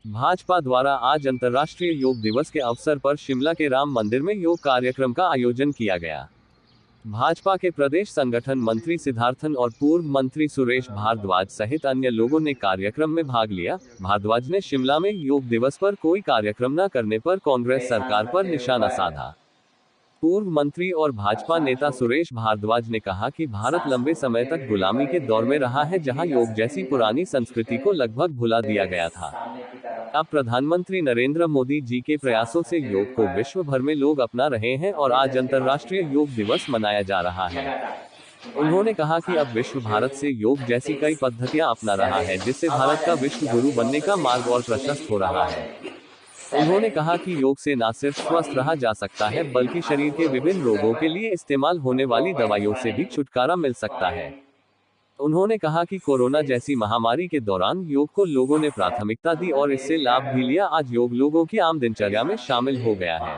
भाजपा द्वारा आज अंतर्राष्ट्रीय योग दिवस के अवसर पर शिमला के राम मंदिर में योग कार्यक्रम का आयोजन किया गया। भाजपा के प्रदेश संगठन मंत्री सिद्धार्थन और पूर्व मंत्री सुरेश भारद्वाज सहित अन्य लोगों ने कार्यक्रम में भाग लिया। भारद्वाज ने शिमला में योग दिवस पर कोई कार्यक्रम न करने पर कांग्रेस सरकार पर निशाना साधा। पूर्व मंत्री और भाजपा नेता सुरेश भारद्वाज ने कहा कि भारत लंबे समय तक गुलामी के दौर में रहा है, जहां योग जैसी पुरानी संस्कृति को लगभग भुला दिया गया था। अब प्रधानमंत्री नरेंद्र मोदी जी के प्रयासों से योग को विश्व भर में लोग अपना रहे हैं और आज अंतर्राष्ट्रीय योग दिवस मनाया जा रहा है। उन्होंने कहा कि अब विश्व भारत से योग जैसी कई पद्धतियां अपना रहा है, जिससे भारत का विश्व गुरु बनने का मार्ग और प्रशस्त हो रहा है। उन्होंने कहा कि योग से न सिर्फ स्वस्थ रहा जा सकता है, बल्कि शरीर के विभिन्न रोगों के लिए इस्तेमाल होने वाली दवाइयों से भी छुटकारा मिल सकता है। उन्होंने कहा कि कोरोना जैसी महामारी के दौरान योग को लोगों ने प्राथमिकता दी और इससे लाभ भी लिया। आज योग लोगों की आम दिनचर्या में शामिल हो गया है।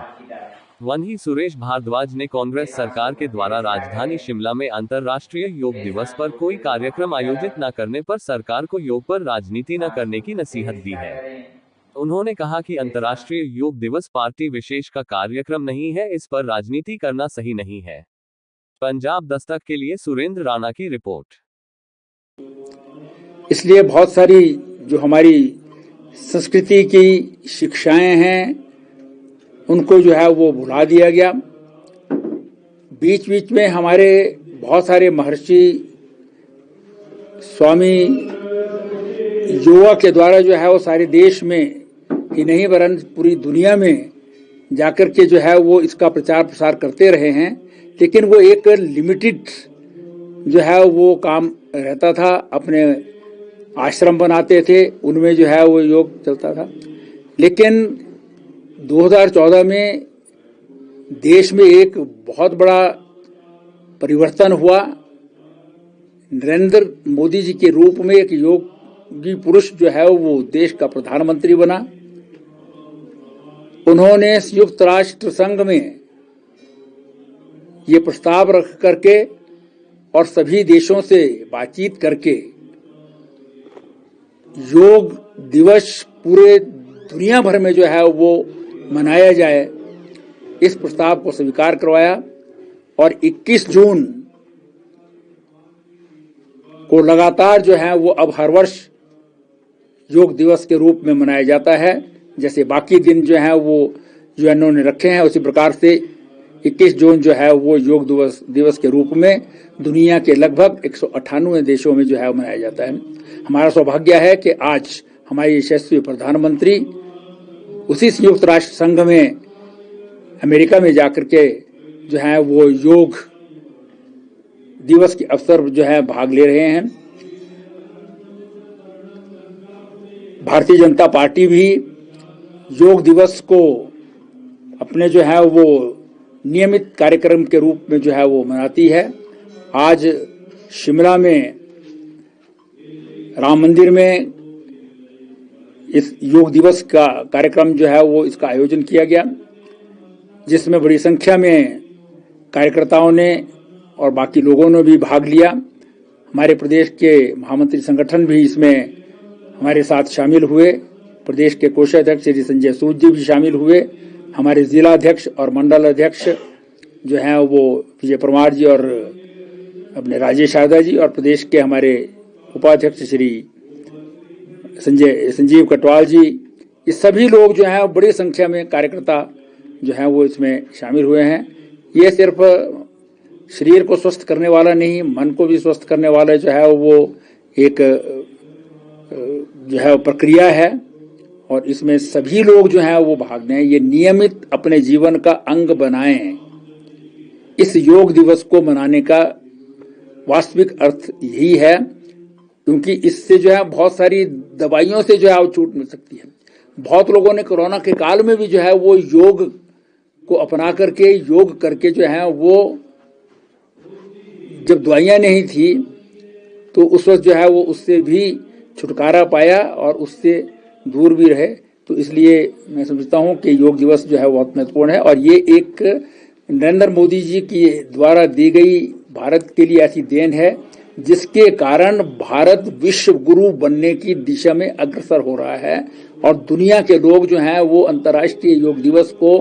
वहीं सुरेश भारद्वाज ने कांग्रेस सरकार के द्वारा राजधानी शिमला में अंतर्राष्ट्रीय योग दिवस पर कोई कार्यक्रम आयोजित न करने पर सरकार को योग पर राजनीति न करने की नसीहत दी है। उन्होंने कहा कि अंतर्राष्ट्रीय योग दिवस पार्टी विशेष का कार्यक्रम नहीं है, इस पर राजनीति करना सही नहीं है। पंजाब दस्तक के लिए सुरेंद्र राणा की रिपोर्ट। इसलिए बहुत सारी जो हमारी संस्कृति की शिक्षाएं हैं उनको जो है वो भुला दिया गया। बीच बीच में हमारे बहुत सारे महर्षि स्वामी योगा के द्वारा जो है वो सारे देश में ही नहीं वरन पूरी दुनिया में जाकर के जो है वो इसका प्रचार प्रसार करते रहे हैं, लेकिन वो एक लिमिटेड जो है वो काम रहता था। अपने आश्रम बनाते थे, उनमें जो है वो योग चलता था। लेकिन 2014 में देश में एक बहुत बड़ा परिवर्तन हुआ। नरेंद्र मोदी जी के रूप में एक योगी पुरुष जो है वो देश का प्रधानमंत्री बना। उन्होंने संयुक्त राष्ट्र संघ में ये प्रस्ताव रख करके और सभी देशों से बातचीत करके योग दिवस पूरे दुनिया भर में जो है वो मनाया जाए, इस प्रस्ताव को स्वीकार करवाया और 21 जून को लगातार जो है वो अब हर वर्ष योग दिवस के रूप में मनाया जाता है। जैसे बाकी दिन जो है वो यूएनओ ने रखे हैं, उसी प्रकार से 21 जून जो है वो योग दिवस के रूप में दुनिया के लगभग 198 देशों में जो है मनाया जाता है। हमारा सौभाग्य है कि आज हमारे यशस्वी प्रधानमंत्री उसी संयुक्त राष्ट्र संघ में अमेरिका में जाकर के जो है वो योग दिवस के अवसर जो है भाग ले रहे हैं। भारतीय जनता पार्टी भी योग दिवस को अपने जो है वो नियमित कार्यक्रम के रूप में जो है वो मनाती है। आज शिमला में राम मंदिर में इस योग दिवस का कार्यक्रम जो है वो इसका आयोजन किया गया, जिसमें बड़ी संख्या में कार्यकर्ताओं ने और बाकी लोगों ने भी भाग लिया। हमारे प्रदेश के महामंत्री संगठन भी इसमें हमारे साथ शामिल हुए। प्रदेश के कोषाध्यक्ष श्री संजय सूद जी भी शामिल हुए। हमारे जिला अध्यक्ष और मंडल अध्यक्ष जो हैं वो विजय परमार जी और अपने राजेश यादव जी, और प्रदेश के हमारे उपाध्यक्ष श्री संजीव कटवाल जी, ये सभी लोग जो हैं बड़ी संख्या में कार्यकर्ता जो हैं वो इसमें शामिल हुए हैं। ये सिर्फ शरीर को स्वस्थ करने वाला नहीं, मन को भी स्वस्थ करने वाला जो है वो एक जो है प्रक्रिया है और इसमें सभी लोग जो हैं वो भाग लें, ये नियमित अपने जीवन का अंग बनाएं। इस योग दिवस को मनाने का वास्तविक अर्थ यही है, क्योंकि इससे जो है बहुत सारी दवाइयों से जो है वो छूट मिल सकती है। बहुत लोगों ने कोरोना के काल में भी जो है वो योग को अपना करके योग करके जो है वो जब दवाइयां नहीं थी तो उस वक्त जो है वो उससे भी छुटकारा पाया और उससे दूर भी रहे। तो इसलिए मैं समझता हूं कि योग दिवस जो है बहुत महत्वपूर्ण है और ये एक नरेंद्र मोदी जी की द्वारा दी गई भारत के लिए ऐसी देन है जिसके कारण भारत विश्व गुरु बनने की दिशा में अग्रसर हो रहा है और दुनिया के लोग जो हैं वो अंतर्राष्ट्रीय योग दिवस को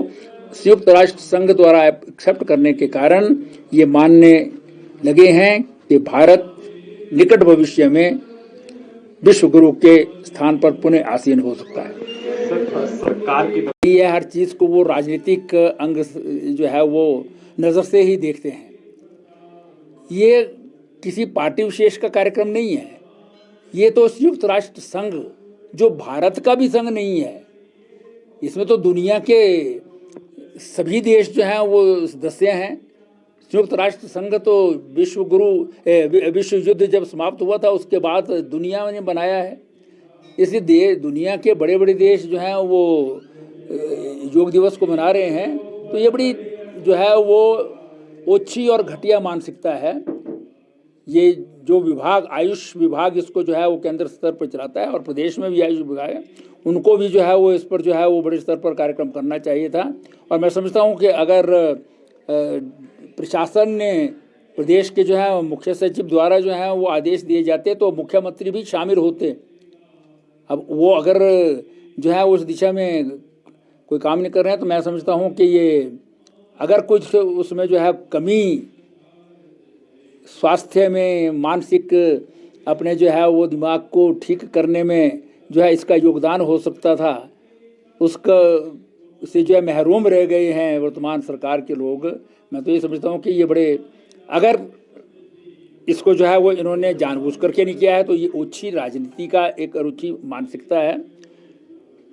संयुक्त राष्ट्र संघ द्वारा एक्सेप्ट करने के कारण ये मानने लगे हैं कि भारत निकट भविष्य में विश्व गुरु के स्थान पर पुनः आसीन हो सकता है। सरकार की ये हर चीज को वो राजनीतिक अंग जो है वो नजर से ही देखते हैं। ये किसी पार्टी विशेष का कार्यक्रम नहीं है, ये तो संयुक्त राष्ट्र संघ जो भारत का भी संघ नहीं है, इसमें तो दुनिया के सभी देश जो हैं वो सदस्य हैं। संयुक्त राष्ट्र संघ तो विश्व युद्ध जब समाप्त हुआ था उसके बाद दुनिया ने बनाया है। इसलिए दुनिया के बड़े बड़े देश जो हैं वो योग दिवस को मना रहे हैं, तो ये बड़ी जो है वो ओछी और घटिया मानसिकता है। ये जो विभाग आयुष विभाग इसको जो है वो केंद्र स्तर पर चलाता है और प्रदेश में भी आयुष विभाग है, उनको भी जो है वो इस पर जो है वो बड़े स्तर पर कार्यक्रम करना चाहिए था। और मैं समझता हूँ कि अगर प्रशासन ने प्रदेश के जो है मुख्य सचिव द्वारा जो है वो आदेश दिए जाते तो मुख्यमंत्री भी शामिल होते। अब वो अगर जो है उस दिशा में कोई काम नहीं कर रहे हैं तो मैं समझता हूँ कि ये अगर कुछ उसमें जो है कमी स्वास्थ्य में, मानसिक अपने जो है वो दिमाग को ठीक करने में जो है इसका योगदान हो सकता था, उसका से जो है महरूम रह गए हैं वर्तमान सरकार के लोग। मैं तो ये समझता हूँ कि ये बड़े, अगर इसको जो है वो इन्होंने जानबूझ करके नहीं किया है तो ये ओछी राजनीति का एक रुचि मानसिकता है।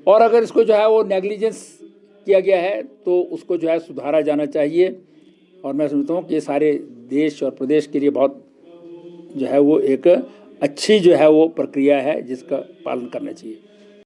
और अगर इसको जो है वो नेग्लिजेंस किया गया है तो उसको जो है सुधारा जाना चाहिए। और मैं समझता हूँ कि ये सारे देश और प्रदेश के लिए बहुत जो है वो एक अच्छी जो है वो प्रक्रिया है जिसका पालन करना चाहिए।